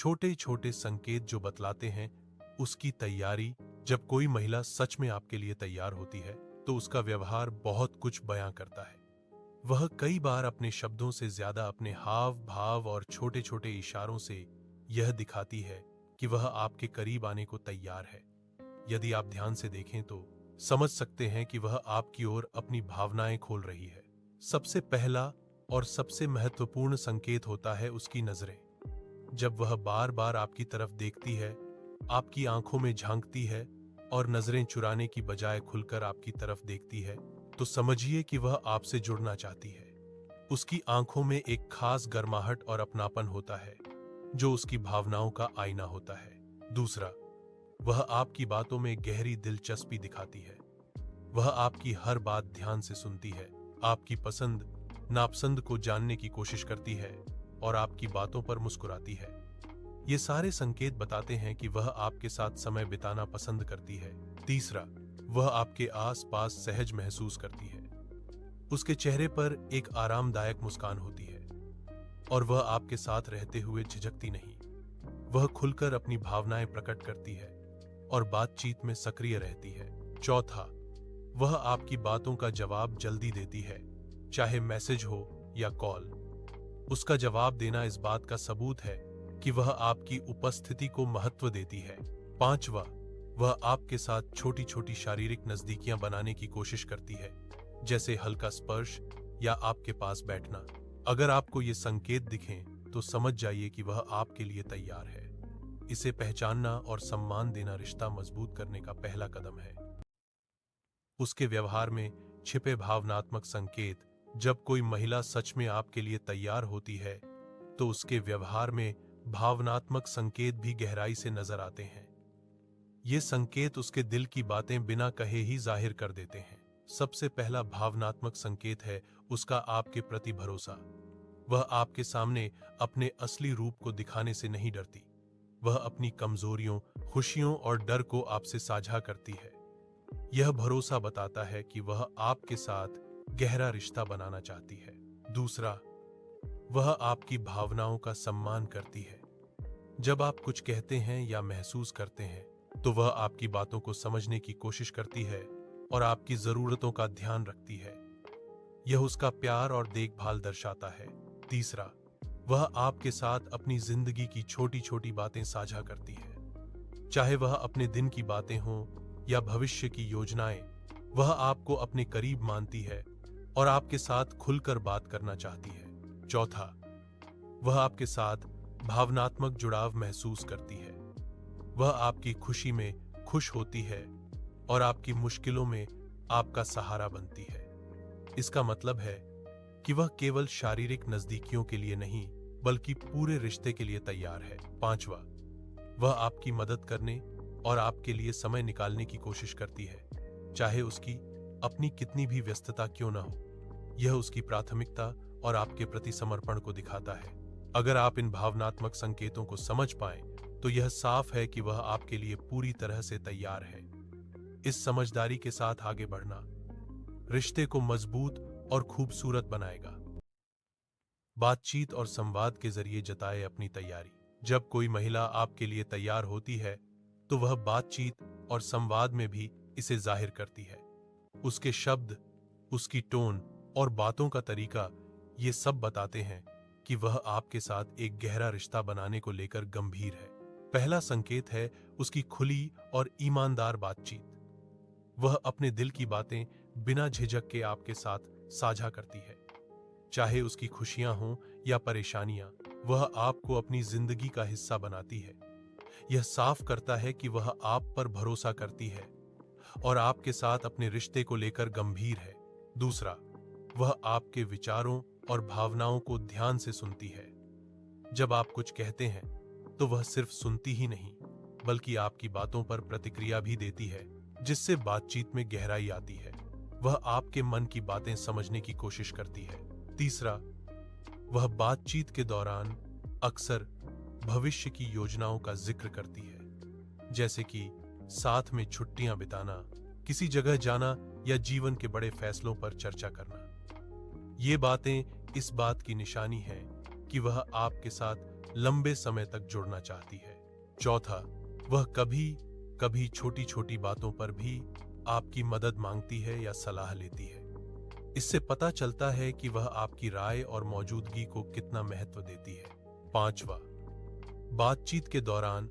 छोटे छोटे संकेत जो बतलाते हैं उसकी तैयारी। जब कोई महिला सच में आपके लिए तैयार होती है तो उसका व्यवहार बहुत कुछ बयां करता है। वह कई बार अपने शब्दों से ज्यादा अपने हाव भाव और छोटे छोटे इशारों से यह दिखाती है कि वह आपके करीब आने को तैयार है। यदि आप ध्यान से देखें तो समझ सकते हैं कि वह आपकी ओर अपनी भावनाएं खोल रही है। सबसे पहला और सबसे महत्वपूर्ण संकेत होता है उसकी नजरें। जब वह बार बार आपकी तरफ देखती है, आपकी आंखों में झांकती है और नजरें चुराने की बजाय खुलकर आपकी तरफ देखती है, तो समझिए कि वह आपसे जुड़ना चाहती है। उसकी आंखों में एक खास गर्माहट और अपनापन होता है जो उसकी भावनाओं का आईना होता है। दूसरा, वह आपकी बातों में गहरी दिलचस्पी दिखाती है। वह आपकी हर बात ध्यान से सुनती है, आपकी पसंद नापसंद को जानने की कोशिश करती है और आपकी बातों पर मुस्कुराती है। ये सारे संकेत बताते हैं कि वह आपके साथ समय बिताना पसंद करती है। तीसरा, वह आपके आसपास सहज महसूस करती है। उसके चेहरे पर एक आरामदायक मुस्कान होती है और वह आपके साथ रहते हुए झिझकती नहीं। वह खुलकर अपनी भावनाएं प्रकट करती है और बातचीत में सक्रिय रहती है। चौथा, वह आपकी बातों का जवाब जल्दी देती है, चाहे मैसेज हो या कॉल। उसका जवाब देना इस बात का सबूत है कि वह आपकी उपस्थिति को महत्व देती है। पांचवा, वह आपके साथ छोटी छोटी शारीरिक नजदीकियां बनाने की कोशिश करती है, जैसे हल्का स्पर्श या आपके पास बैठना। अगर आपको ये संकेत दिखें तो समझ जाइए कि वह आपके लिए तैयार है। इसे पहचानना और सम्मान देना रिश्ता मजबूत करने का पहला कदम है। उसके व्यवहार में छिपे भावनात्मक संकेत। जब कोई महिला सच में आपके लिए तैयार होती है तो उसके व्यवहार में भावनात्मक संकेत भी गहराई से नजर आते हैं। ये संकेत उसके दिल की बातें बिना कहे ही जाहिर कर देते हैं। सबसे पहला भावनात्मक संकेत है उसका आपके प्रति भरोसा। वह आपके सामने अपने असली रूप को दिखाने से नहीं डरती। वह अपनी कमजोरियों, खुशियों और डर को आपसे साझा करती है। यह भरोसा बताता है कि वह आपके साथ गहरा रिश्ता बनाना चाहती है। दूसरा, वह आपकी भावनाओं का सम्मान करती है। जब आप कुछ कहते हैं या महसूस करते हैं तो वह आपकी बातों को समझने की कोशिश करती है और आपकी जरूरतों का ध्यान रखती है। यह उसका प्यार और देखभाल दर्शाता है। तीसरा, वह आपके साथ अपनी जिंदगी की छोटी छोटी बातें साझा करती है, चाहे वह अपने दिन की बातें हों या भविष्य की योजनाएं। वह आपको अपने करीब मानती है और आपके साथ खुलकर बात करना चाहती है। चौथा, वह आपके साथ भावनात्मक जुड़ाव महसूस करती है। वह आपकी खुशी में खुश होती है और आपकी मुश्किलों में आपका सहारा बनती है। इसका मतलब है कि वह केवल शारीरिक नजदीकियों के लिए नहीं बल्कि पूरे रिश्ते के लिए तैयार है। पांचवा, वह आपकी मदद करने और आपके लिए समय निकालने की कोशिश करती है, चाहे उसकी अपनी कितनी भी व्यस्तता क्यों ना हो। यह उसकी प्राथमिकता और आपके प्रति समर्पण को दिखाता है। अगर आप इन भावनात्मक संकेतों को समझ पाएं तो यह साफ है कि वह आपके लिए पूरी तरह से तैयार है। इस समझदारी के साथ आगे बढ़ना रिश्ते को मजबूत और खूबसूरत बनाएगा। बातचीत और संवाद के जरिए जताए अपनी तैयारी। जब कोई महिला आपके लिए तैयार होती है तो वह बातचीत और संवाद में भी इसे जाहिर करती है। उसके शब्द, उसकी टोन और बातों का तरीका ये सब बताते हैं कि वह आपके साथ एक गहरा रिश्ता बनाने को लेकर गंभीर है। पहला संकेत है उसकी खुली और ईमानदार बातचीत। वह अपने दिल की बातें बिना झिझक के आपके साथ साझा करती है, चाहे उसकी खुशियां हों या परेशानियां। वह आपको अपनी जिंदगी का हिस्सा बनाती है। यह साफ करता है कि वह आप पर भरोसा करती है और आपके साथ अपने रिश्ते को लेकर गंभीर है। दूसरा, वह आपके विचारों और भावनाओं को ध्यान से सुनती है। जब आप कुछ कहते हैं तो वह सिर्फ सुनती ही नहीं बल्कि आपकी बातों पर प्रतिक्रिया भी देती है, जिससे बातचीत में गहराई आती है। वह आपके मन की बातें समझने की कोशिश करती है। तीसरा, वह बातचीत के दौरान अक्सर भविष्य की योजनाओं का जिक्र करती है, जैसे कि साथ में छुट्टियां बिताना, किसी जगह जाना या जीवन के बड़े फैसलों पर चर्चा करना। ये बातें इस बात की निशानी है कि वह आपके साथ लंबे समय तक जुड़ना चाहती है। चौथा, वह कभी कभी छोटी छोटी बातों पर भी आपकी मदद मांगती है या सलाह लेती है। इससे पता चलता है कि वह आपकी राय और मौजूदगी को कितना महत्व देती है। पांचवा, बातचीत के दौरान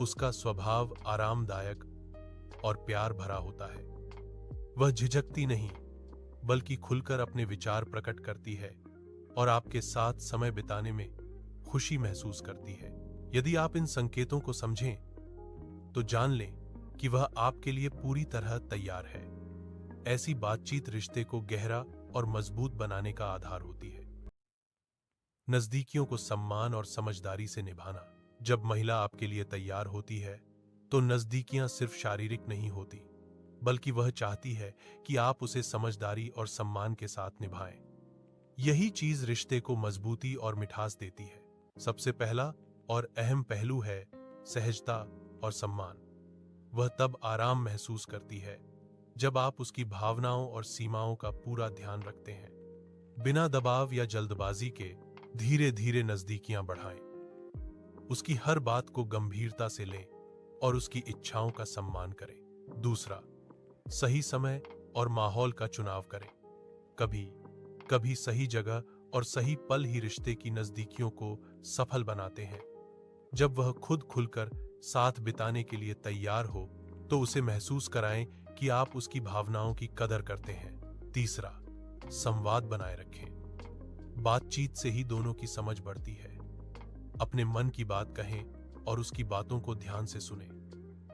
उसका स्वभाव आरामदायक और प्यार भरा होता है। वह झिझकती नहीं, बल्कि खुलकर अपने विचार प्रकट करती है और आपके साथ समय बिताने में खुशी महसूस करती है। यदि आप इन संकेतों को समझें, तो जान लें कि वह आपके लिए पूरी तरह तैयार है। ऐसी बातचीत रिश्ते को गहरा और मजबूत बनाने का आधार होती है। नजदीकियों को सम्मान और समझदारी से निभाना। जब महिला आपके लिए तैयार होती है, तो नजदीकियां सिर्फ शारीरिक नहीं होती, बल्कि वह चाहती है कि आप उसे समझदारी और सम्मान के साथ निभाएं। यही चीज रिश्ते को मजबूती और मिठास देती है। सबसे पहला और अहम पहलू है सहजता और सम्मान। वह तब आराम महसूस करती है जब आप उसकी भावनाओं और सीमाओं का पूरा ध्यान रखते हैं। बिना दबाव या जल्दबाजी के धीरे धीरे नजदीकियां बढ़ाएं। उसकी हर बात को गंभीरता से लें और उसकी इच्छाओं का सम्मान करें। दूसरा, सही समय और माहौल का चुनाव करें। कभी कभी सही जगह और सही पल ही रिश्ते की नजदीकियों को सफल बनाते हैं। जब वह खुद खुलकर साथ बिताने के लिए तैयार हो, तो उसे महसूस कराएं कि आप उसकी भावनाओं की कदर करते हैं। तीसरा, संवाद बनाए रखें। बातचीत से ही दोनों की समझ बढ़ती है। अपने मन की बात कहें और उसकी बातों को ध्यान से सुनें।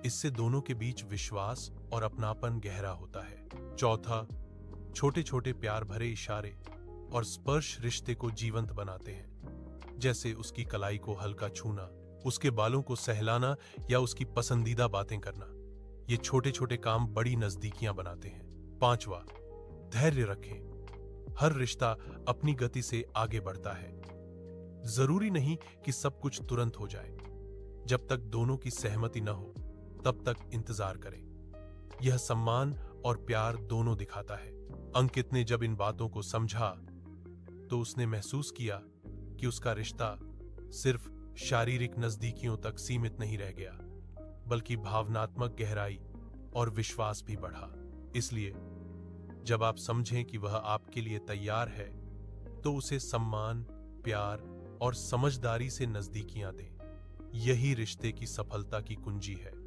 इससे दोनों के बीच विश्वास और अपनापन गहरा होता है। चौथा, छोटे छोटे प्यार भरे इशारे और स्पर्श रिश्ते को जीवंत बनाते हैं। जैसे उसकी कलाई को हल्का छूना, उसके बालों को सहलाना या उसकी पसंदीदा बातें करना। ये छोटे छोटे काम बड़ी नजदीकियां बनाते हैं। पांचवा, धैर्य रखें। हर रिश्ता अपनी गति से आगे बढ़ता है। जरूरी नहीं कि सब कुछ तुरंत हो जाए। जब तक दोनों की सहमति न हो, तब तक इंतजार करें। यह सम्मान और प्यार दोनों दिखाता है। अंकित ने जब इन बातों को समझा, तो उसने महसूस किया कि उसका रिश्ता सिर्फ शारीरिक नजदीकियों तक सीमित नहीं रह गया, बल्कि भावनात्मक गहराई और विश्वास भी बढ़ा। इसलिए जब आप समझें कि वह आपके लिए तैयार है, तो उसे सम्मान, प्यार और समझदारी से नजदीकियां दें। यही रिश्ते की सफलता की कुंजी है।